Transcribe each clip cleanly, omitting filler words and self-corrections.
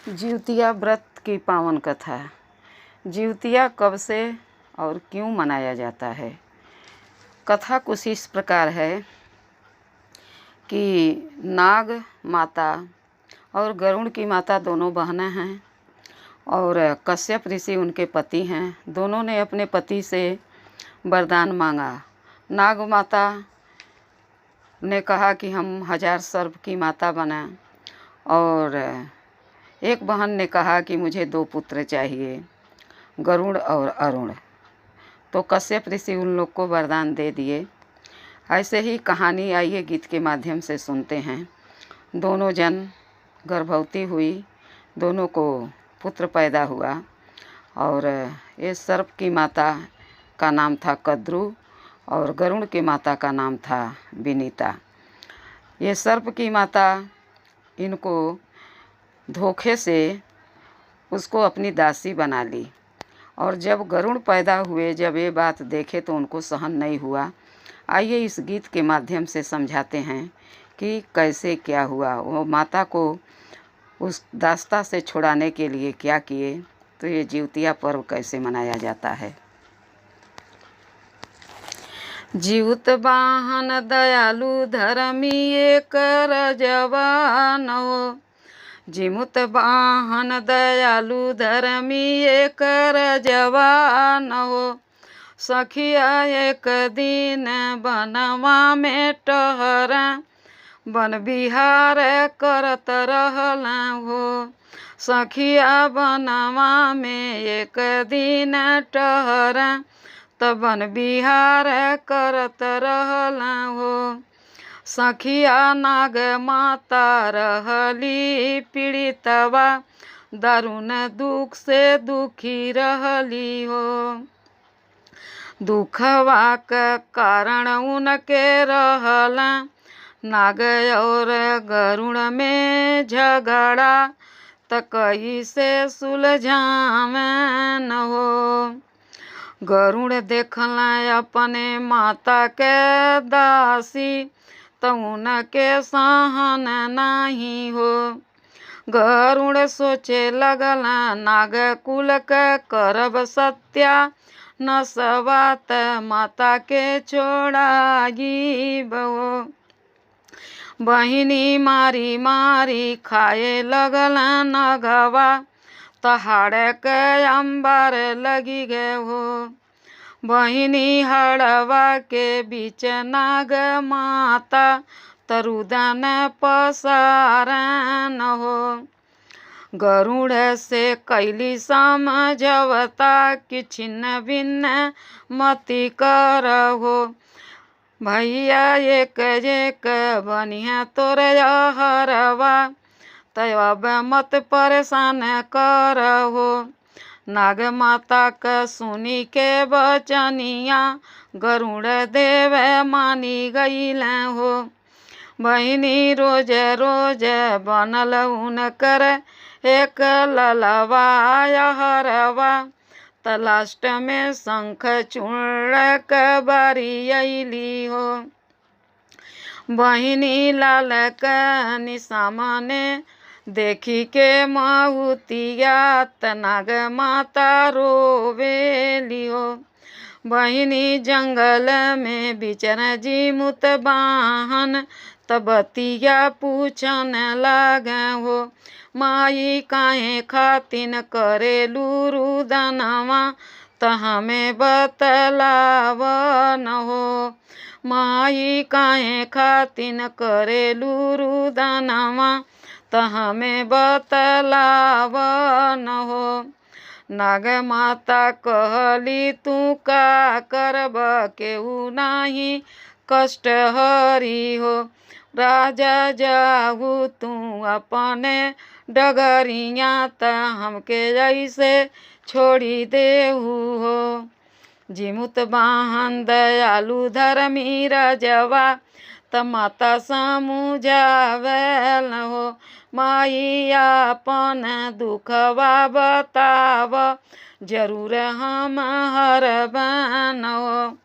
जिउतिया व्रत की पावन कथा। जिउतिया कब से और क्यों मनाया जाता है? कथा कुछ इस प्रकार है कि नाग माता और गरुड़ की माता दोनों बहनें हैं और कश्यप ऋषि उनके पति हैं। दोनों ने अपने पति से वरदान मांगा। नाग माता ने कहा कि हम 1000 सर्प की माता बना, और एक बहन ने कहा कि मुझे 2 पुत्र चाहिए, गरुड़ और अरुण। तो कश्यप ऋषि उन लोग को वरदान दे दिए। ऐसे ही कहानी आइए गीत के माध्यम से सुनते हैं। दोनों जन गर्भवती हुई, दोनों को पुत्र पैदा हुआ, और ये सर्प की माता का नाम था कद्रु और गरुड़ की माता का नाम था विनीता। ये सर्प की माता इनको धोखे से उसको अपनी दासी बना ली, और जब गरुड़ पैदा हुए, जब ये बात देखे तो उनको सहन नहीं हुआ। आइए इस गीत के माध्यम से समझाते हैं कि कैसे क्या हुआ, वो माता को उस दास्ता से छुड़ाने के लिए क्या किए। तो ये जिउतिया पर्व कैसे मनाया जाता है। जिउत वाहन दयालु धर्मी एक जवान हो, जिमुत वाहन दयालु धर्मी एक जवान हो। सखिया एक दिन बनवा में टहरा, बन बिहार करत रहला हो। सखिया बनवा में एक दिन टहरा, तब बन बिहार करत रहला हो। सखिया नाग माता रहली पीड़ितवा, दारुण दुख से दुखी रहली हो। दुखवा का कारण उनके रहला नाग और गरुड़ में झगड़ा, त कैसे सुलझावन हो। गरुड़ देखला अपने माता के दासी, तो उनके सहन नहीं हो। गरुड़ सोचे लगला नाग कुल के करब सत्या, न सवात माता के छोड़ाई बो। बहिनी मारी मारी खाए लगला नगवा, तहाड़ के अंबार लगी गए हो। बहिनी हड़वा के बीच नाग माता, तरुदन पसारन हो। गरुड़ से कैली समझवता कि छिन्न भिन्न मति करहो। भैया एक एक बनिया तोर हरवा, तब मत परेशान करहो। नाग माता का सुनी के बचनिया, गरुड़ देव मानी गईल हो। बहिनी रोज रोज बनल उनकर एक ललवा हरवा, त लास्ट में शंख चूड़क बारी अइली हो। बहिनी लाल का निशामने देखी के माहुतिया, नाग माता रोवेली हो। बहिनी जंगल में बिचर जिमुत वाहन, तबतिया पूछन लागे हो। माई काहे खातिन करेलू रुदनवा, त हमें बतलावन हो। माई काहे खातिन करेलू रुदनवा, त हमें बतलावन हो। नाग माता कहली तू का करब, केहू नाही कष्ट हरी हो। राजा जाहू तू अपने डगरिया, त हमके ऐसे छोड़ी देहू हो। जिमुत वाहन दयालु धर्मी राजवा, त माता समझावेल हो। माई अपन दुखवा बताव, जरूर हम हरबन हो।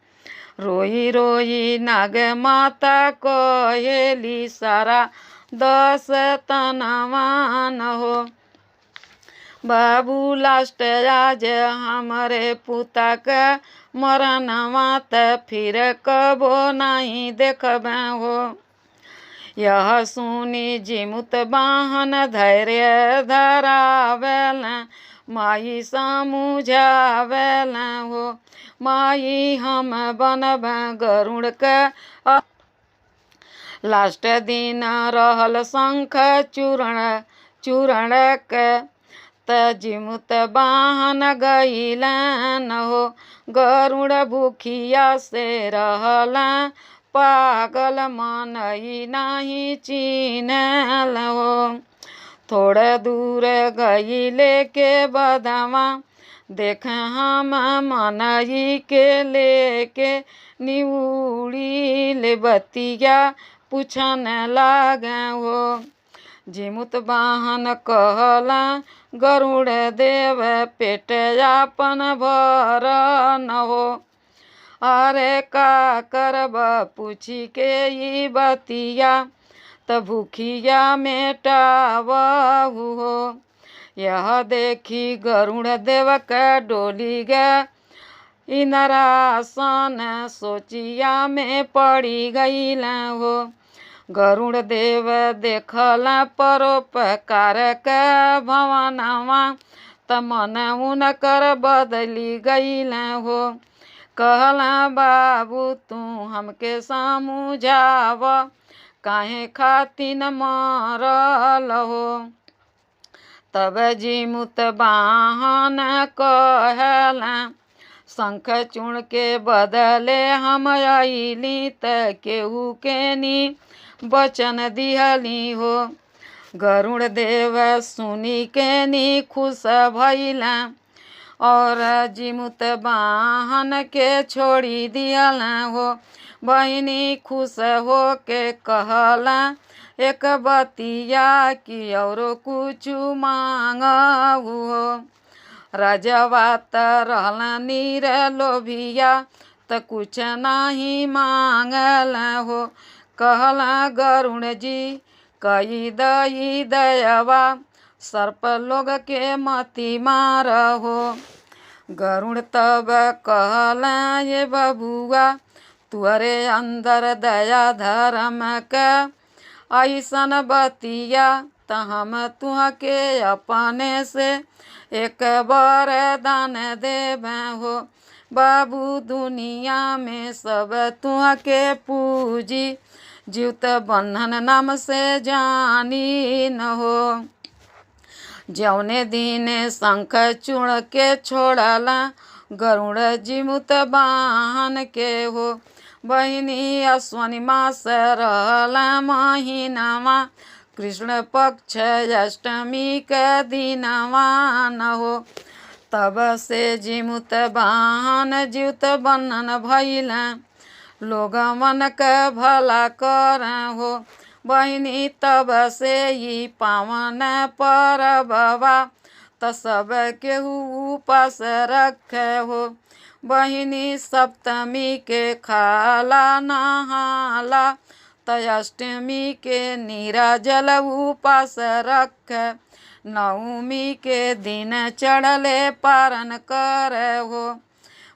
रोई रोई नाग माता कहेली सारा 10 तनवान हो। बाबू लास्ट आज हमारे पुता के मरनवा त फिर कबो नहीं देखबे हो। यह सुनी जिमुत बाहन धैर्य धरावेल माई समझावेल हो। माई हम बनब गरुड़ के लास्ट दिन रहल शंख चूरण के त जिमुत बाहन गईलन हो। गरुड़ भूखिया से रहल पागल मनई नहीं चिन्हल हो। थोड़े दूर गईले के बदवा देख हम मनई के लेके निउड़ी ले बतिया पूछन लागे हो। जिमुत बाहन कहला गरुड़ देव पेट आपन भर न हो। अरे का करब पूछी के ई बतिया त भूखिया मेटावहु हो। यह देखी गरुड़ देव के डोली गे इंद्रासन सोचिया में पड़ी गईल हो। गरुड़ देव देखल परोपकार के भवनवा त मन उनकर बदली गईल हो। कहला बाबू तू हमके समझाव काहे खातिन मरल हो। तब जिमुत बाहन कहला शंख चूर्ण के बदले हम अइली त केहू के नी वचन दिहली हो। गरुड़ देव सुनी के नी खुश भइला और जिमुत बाहन के छोड़ी दियल हो। बहिनी खुश हो के कहला एक बतिया कि और कुछ मांगहु हो। राजवा त रहल नीर लोभिया त कुछ नहीं मांगल हो। कहला गरुड़ जी कई दई दयवा सर्प लोग के मती मार हो। गरुड़ तब कहला ये बबुआ तुअरे अंदर दया धर्म के ऐसन बतिया त हम तुहके अपने से एक वरदान देबे हो। बाबू दुनिया में सब तुहके पूजी जीवत बंधन नाम से जानी न हो। जौने दिन शंख चूर्ण के छोड़ला गरुड़ जिमुत बाहन के हो। बहिनी अश्वनी मास रहला महीनावा कृष्ण पक्ष अष्टमी के दिनवा न हो। तब से जिमुत बाहन जीवत बंधन भइल लोगमन के भला कर हो। बहिनी तब से ही पावन परबवा त सब केहू उपास रखे हो। बहिनी सप्तमी के खाला नहाला त अष्टमी के निराजल उपास रखे। नवमी के दिन चढ़ले पारण कर हो।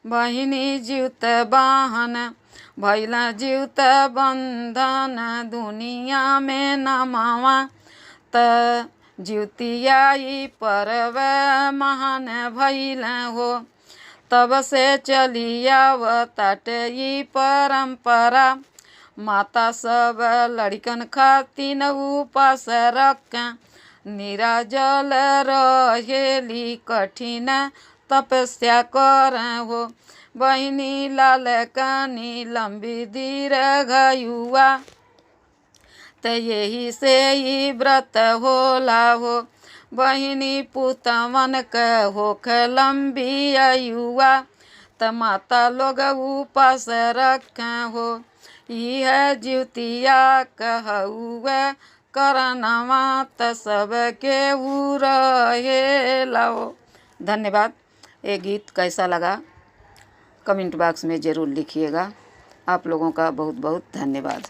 बहिनी जीवत बाहन भइल जीवत बंधन दुनिया में नमावा त जीवतियाई पर्व महान भइल हो। तब से चली आवताट ई परंपरा माता सब लड़कन खातिन उपास रख निराजल रहेली कठिन तपस्या कर हो। बहिनी लाल कनी लंबी दीर्घायुआ त यही से ही व्रत होला हो। बहिनी पुतवन के होख लंबी आयुआ त माता लोग उपास रख हो। यह जीवतिया कहउए करनवा त सब के रहेला हो। धन्यवाद। ये गीत कैसा लगा कमेंट बॉक्स में ज़रूर लिखिएगा। आप लोगों का बहुत बहुत धन्यवाद।